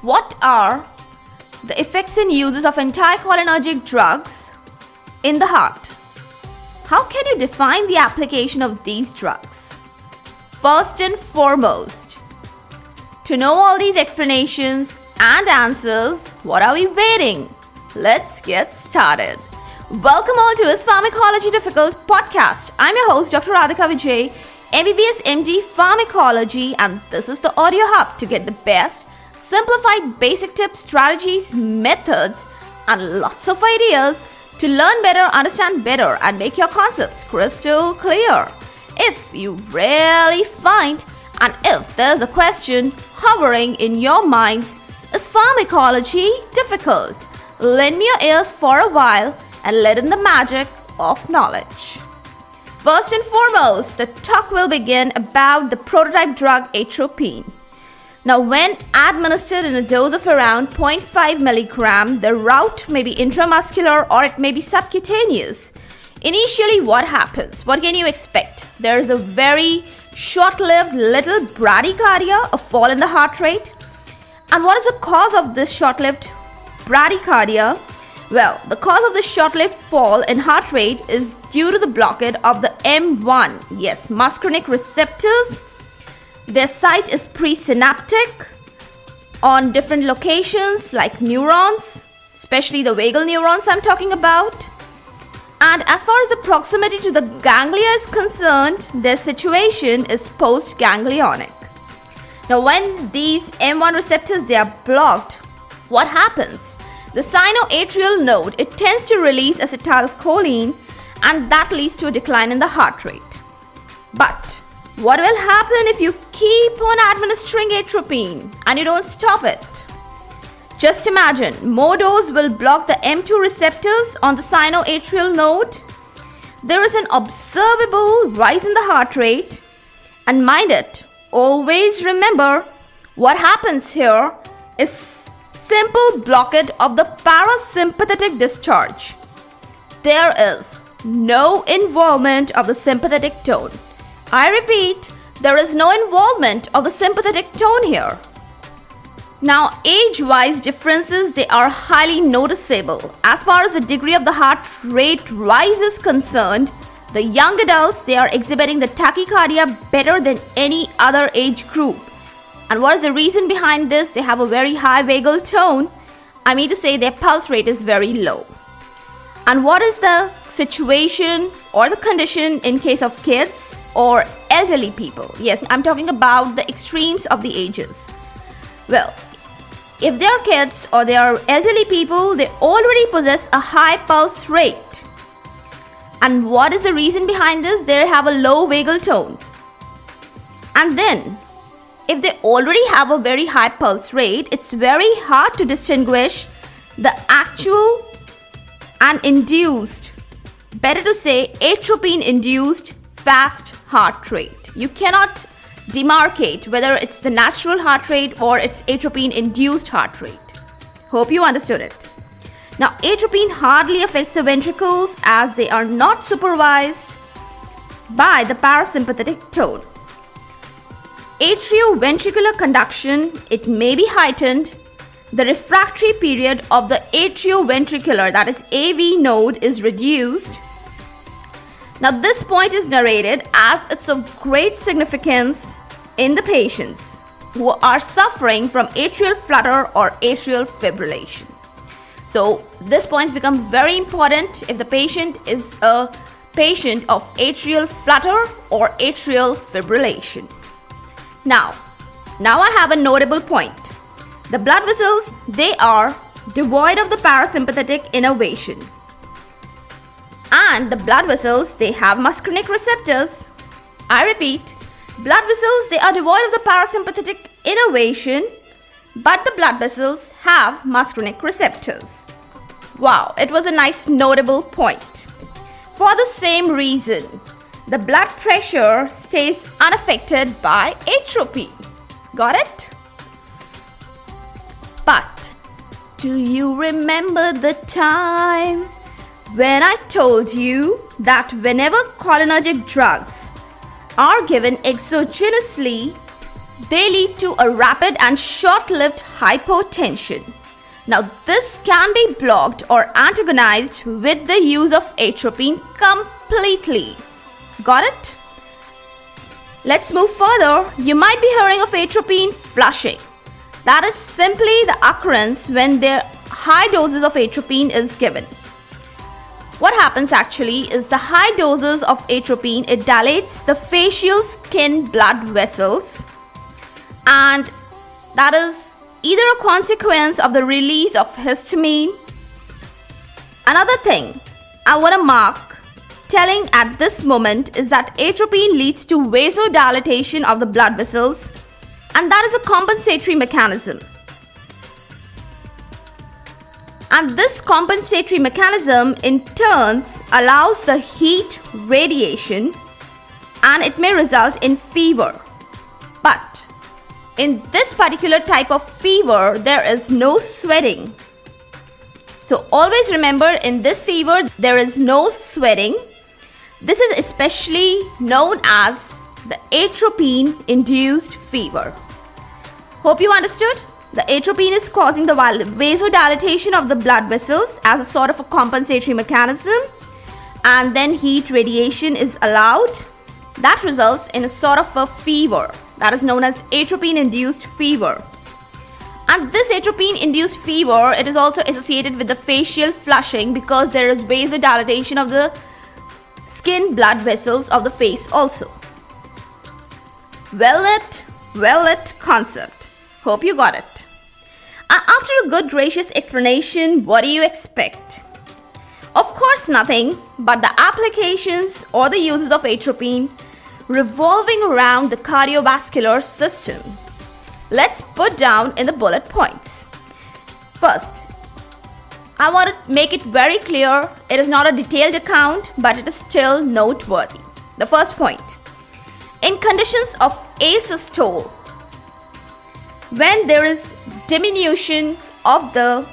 What are the effects and uses of anticholinergic drugs in the heart? How can you define the application of these drugs? First and foremost, to know all these explanations and answers, what are we waiting? Let's get started. Welcome all to IS Pharmacology Difficult Podcast. I'm your host, Dr. Radhika Vijay, MBBS MD Pharmacology, and this is the audio hub to get the best, simplified basic tips, strategies, methods, and lots of ideas to learn better, understand better, and make your concepts crystal clear. If you really find, and if there's a question hovering in your minds, is pharmacology difficult? Lend me your ears for a while and let in the magic of knowledge. First and foremost, the talk will begin about the prototype drug Atropine. Now, when administered in a dose of around 0.5 milligram, the route may be intramuscular or it may be subcutaneous. Initially, what happens? What can you expect? There is a very short-lived little bradycardia, a fall in the heart rate. And what is the cause of this short-lived bradycardia? Well, the cause of the short-lived fall in heart rate is due to the blockade of the M1, yes, muscarinic receptors. Their site is presynaptic on different locations like neurons, especially the vagal neurons I'm talking about. And as far as the proximity to the ganglia is concerned, their situation is post-ganglionic. Now, when these M1 receptors, they are blocked, what happens? The sinoatrial node, it tends to release acetylcholine, and that leads to a decline in the heart rate. But what will happen if you keep on administering atropine and you don't stop it? Just imagine, more dose will block the M2 receptors on the sinoatrial node. There is an observable rise in the heart rate. And mind it, always remember, what happens here is simple blockade of the parasympathetic discharge. There is no involvement of the sympathetic tone. I repeat, there is no involvement of the sympathetic tone here. Now, age-wise differences, they are highly noticeable. As far as the degree of the heart rate rise is concerned, the young adults, they are exhibiting the tachycardia better than any other age group. And what is the reason behind this? They have a very high vagal tone. I mean to say their pulse rate is very low. And what is the situation or the condition in case of kids or elderly people? Yes, I'm talking about the extremes of the ages. Well, if they are kids or they are elderly people, they already possess a high pulse rate. And what is the reason behind this? They have a low vagal tone. And then, if they already have a very high pulse rate, it's very hard to distinguish the actual and induced, better to say atropine-induced fast heart rate. You cannot demarcate whether it's the natural heart rate or it's atropine-induced heart rate. Hope you understood it. Now, atropine hardly affects the ventricles as they are not supervised by the parasympathetic tone. Atrioventricular conduction, it may be heightened. The refractory period of the atrioventricular, that is AV node, is reduced. Now, this point is narrated as it's of great significance in the patients who are suffering from atrial flutter or atrial fibrillation. So, this point becomes very important if the patient is a patient of atrial flutter or atrial fibrillation. Now I have a notable point. The blood vessels, they are devoid of the parasympathetic innervation. And the blood vessels, they have muscarinic receptors. I repeat, blood vessels, they are devoid of the parasympathetic innervation, but the blood vessels have muscarinic receptors. Wow, it was a nice notable point. For the same reason, the blood pressure stays unaffected by atropine. Got it? But do you remember the time when I told you that whenever cholinergic drugs are given exogenously, they lead to a rapid and short-lived hypotension. Now, this can be blocked or antagonized with the use of atropine completely. Got it? Let's move further. You might be hearing of atropine flushing. That is simply the occurrence when there high doses of atropine is given. What happens actually is the high doses of atropine, it dilates the facial skin blood vessels, and that is either a consequence of the release of histamine. Another thing I want to mark telling at this moment is that atropine leads to vasodilatation of the blood vessels, and that is a compensatory mechanism. And this compensatory mechanism in turn allows the heat radiation, and it may result in fever. But in this particular type of fever, there is no sweating. So always remember, in this fever, there is no sweating. This is especially known as the atropine-induced fever. Hope you understood. The atropine is causing the vasodilatation of the blood vessels as a sort of a compensatory mechanism, and then heat radiation is allowed. That results in a sort of a fever that is known as atropine-induced fever. And this atropine-induced fever, it is also associated with the facial flushing because there is vasodilatation of the skin blood vessels of the face also. Well-lit concept. Hope you got it. After a good gracious explanation, what do you expect? Of course nothing but the applications or the uses of atropine revolving around the cardiovascular system. Let's put down in the bullet points. First, I want to make it very clear, it is not a detailed account, but it is still noteworthy. The first point, in conditions of asystole, when there is diminution of the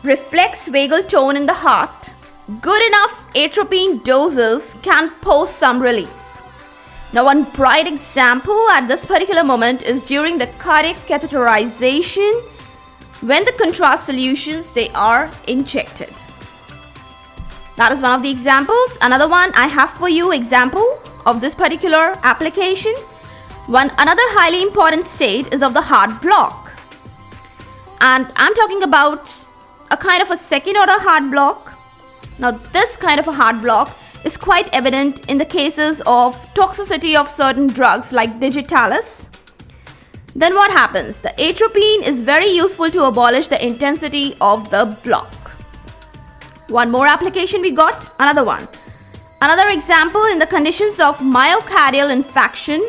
reflex vagal tone in the heart, good enough atropine doses can pose some relief. Now, one bright example at this particular moment is during the cardiac catheterization when the contrast solutions, they are injected. That is one of the examples. Another one I have for you, example of this particular application. Another highly important state is of the heart block. And I'm talking about a kind of a second order heart block. Now, this kind of a heart block is quite evident in the cases of toxicity of certain drugs like digitalis. Then what happens? The atropine is very useful to abolish the intensity of the block. One more application we got, another one. Another example, in the conditions of myocardial infarction,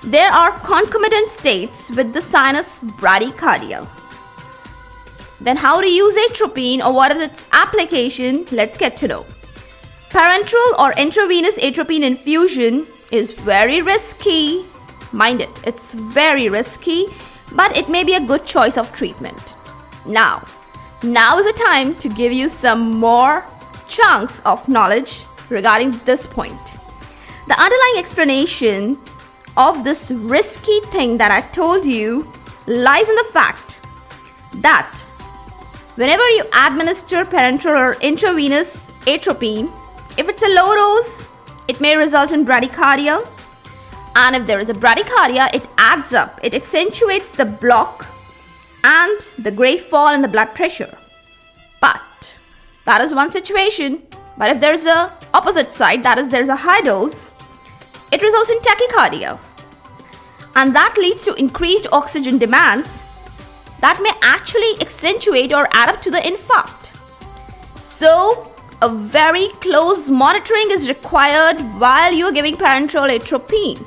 there are concomitant states with the sinus bradycardia. Then how to use atropine or what is its application? Let's get to know. Parenteral or intravenous atropine infusion is very risky. Mind it, it's very risky, but it may be a good choice of treatment. Now is the time to give you some more chunks of knowledge regarding this point. The underlying explanation of this risky thing that I told you lies in the fact that whenever you administer parenteral or intravenous atropine, if it's a low dose, it may result in bradycardia. And if there is a bradycardia, it adds up. It accentuates the block and the great fall in the blood pressure. But that is one situation. But if there's a opposite side, that is there's a high dose, it results in tachycardia. And that leads to increased oxygen demands that may actually accentuate or add up to the infarct. So a very close monitoring is required while you are giving parenteral atropine.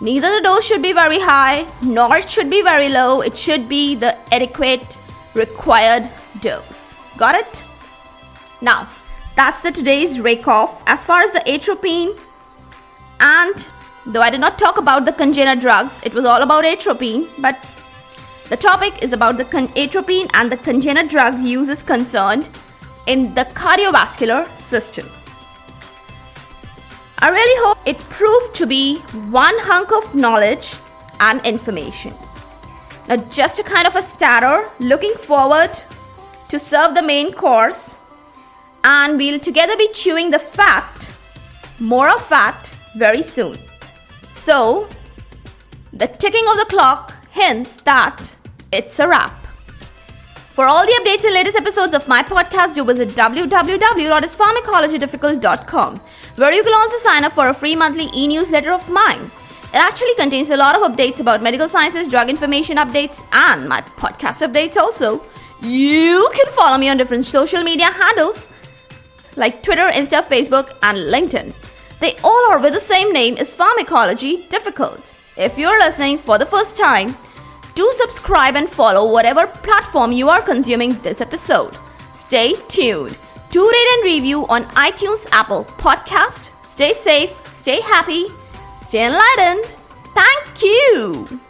Neither the dose should be very high, nor it should be very low. It should be the adequate required dose. Got it? Now, that's the today's rake off as far as the atropine. And though I did not talk about the congenital drugs, it was all about atropine, but the topic is about the atropine and the congenital drugs use is concerned in the cardiovascular system. I really hope it proved to be one hunk of knowledge and information. Now, just a kind of a starter, looking forward to serve the main course, and we'll together be chewing the fat, more of fat, very soon. So, the ticking of the clock hints that it's a wrap. For all the updates and latest episodes of my podcast, do visit www.ispharmacologydifficult.com, where you can also sign up for a free monthly e-newsletter of mine. It actually contains a lot of updates about medical sciences, drug information updates, and my podcast updates also. You can follow me on different social media handles like Twitter, Insta, Facebook, and LinkedIn. They all are with the same name, is Pharmacology Difficult. If you're listening for the first time, do subscribe and follow whatever platform you are consuming this episode. Stay tuned. Do rate and review on iTunes, Apple Podcast. Stay safe, stay happy, stay enlightened. Thank you.